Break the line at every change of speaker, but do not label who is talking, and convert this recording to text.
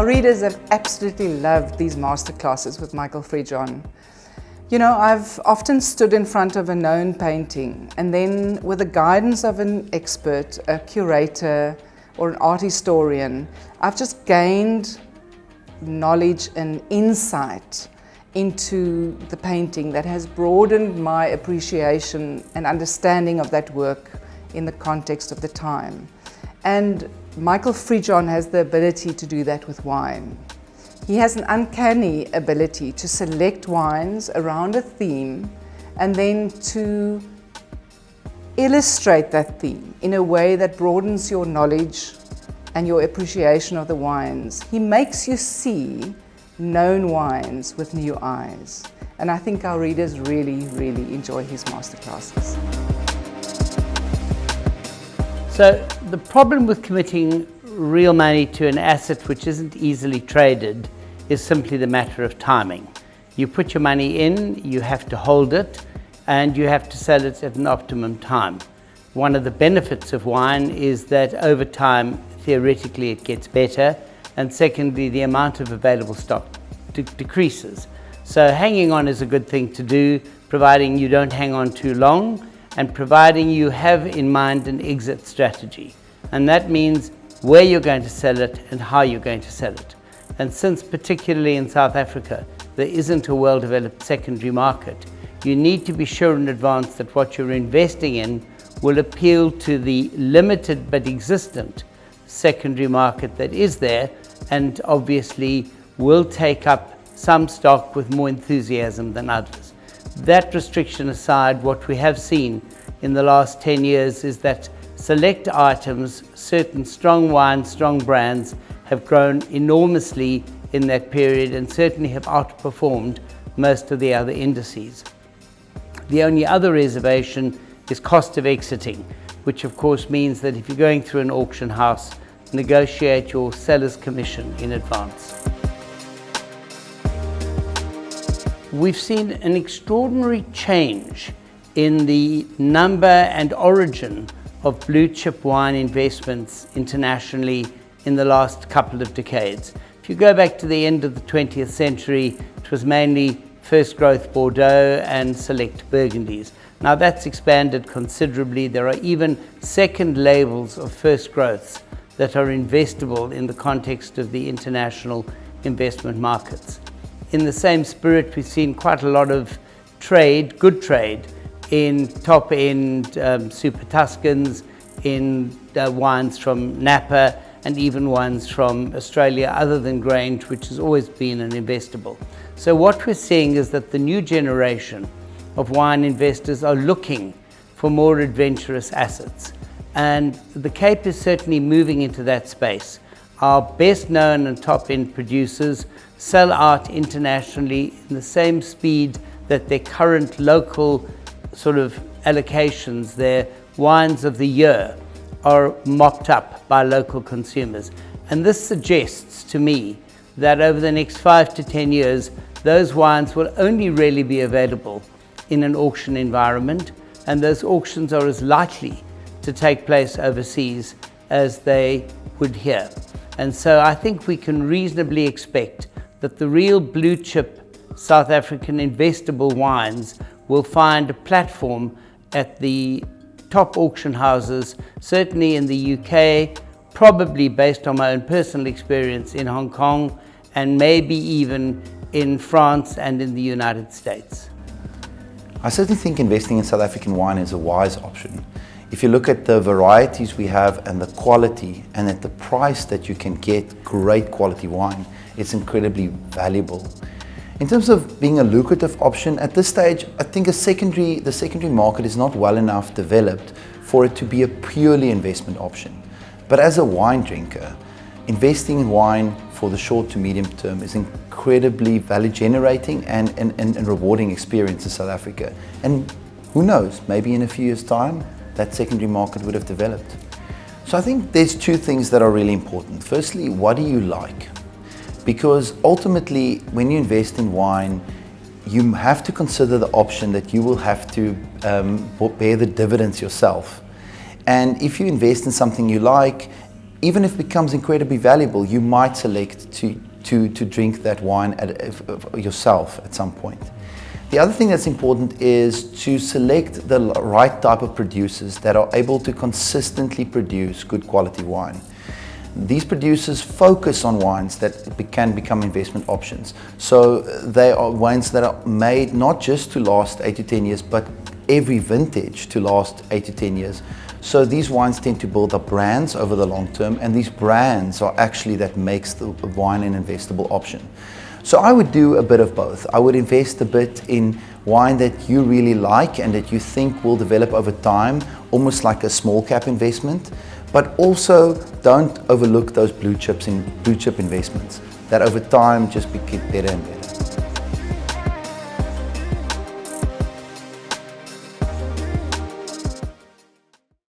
readers have absolutely loved these masterclasses with Michael Friedjohn. You know, I've often stood in front of a known painting and then with the guidance of an expert, a curator or an art historian, I've just gained knowledge and insight into the painting that has broadened my appreciation and understanding of that work in the context of the time. And Michael Friedjohn has the ability to do that with wine. He has an uncanny ability to select wines around a theme and then to illustrate that theme in a way that broadens your knowledge and your appreciation of the wines. He makes you see known wines with new eyes. And I think our readers really, really enjoy his masterclasses.
So the problem with committing real money to an asset which isn't easily traded is simply the matter of timing. You put your money in, you have to hold it, and you have to sell it at an optimum time. One of the benefits of wine is that over time, theoretically, it gets better, and secondly, the amount of available stock decreases. So hanging on is a good thing to do, providing you don't hang on too long, and providing you have in mind an exit strategy. And that means where you're going to sell it and how you're going to sell it. And since particularly in South Africa, there isn't a well-developed secondary market, you need to be sure in advance that what you're investing in will appeal to the limited but existent secondary market that is there, and obviously will take up some stock with more enthusiasm than others. That restriction aside, what we have seen in the last 10 years is that select items, certain strong wines, strong brands, have grown enormously in that period and certainly have outperformed most of the other indices. The only other reservation is cost of exiting, which of course means that if you're going through an auction house, negotiate your seller's commission in advance. We've seen an extraordinary change in the number and origin of blue chip wine investments internationally in the last couple of decades. If you go back to the end of the 20th century, it was mainly first growth Bordeaux and select Burgundies. Now that's expanded considerably. There are even second labels of first growths that are investable in the context of the international investment markets. In the same spirit, we've seen quite a lot of trade, good trade, in top-end Super Tuscans, in wines from Napa, and even ones from Australia other than Grange, which has always been an investable. So what we're seeing is that the new generation of wine investors are looking for more adventurous assets. And the Cape is certainly moving into that space. Our best known and top-end producers sell out internationally in the same speed that their current local sort of allocations, their wines of the year, are mopped up by local consumers. And this suggests to me that over the next 5 to 10 years, those wines will only really be available in an auction environment, and those auctions are as likely to take place overseas as they would here. And so I think we can reasonably expect that the real blue chip South African investable wines will find a platform at the top auction houses, certainly in the UK, probably based on my own personal experience in Hong Kong, and maybe even in France and in the United States.
I certainly think investing in South African wine is a wise option. If you look at the varieties we have and the quality and at the price that you can get great quality wine, it's incredibly valuable. In terms of being a lucrative option, at this stage, I think the secondary market is not well enough developed for it to be a purely investment option. But as a wine drinker, investing in wine for the short to medium term is incredibly value generating and rewarding experience in South Africa. And who knows, maybe in a few years' time, that secondary market would have developed. So I think there's two things that are really important. Firstly, what do you like? Because ultimately, when you invest in wine, you have to consider the option that you will have to bear the dividends yourself. And if you invest in something you like, even if it becomes incredibly valuable, you might select to drink that wine yourself at some point. The other thing that's important is to select the right type of producers that are able to consistently produce good quality wine. These producers focus on wines that can become investment options. So they are wines that are made not just to last 8 to 10 years, but every vintage to last 8 to 10 years. So these wines tend to build up brands over the long term, and these brands are actually that makes the wine an investable option. So I would do a bit of both. I would invest a bit in wine that you really like and that you think will develop over time, almost like a small cap investment, but also don't overlook those blue chip investments that over time just get better and better.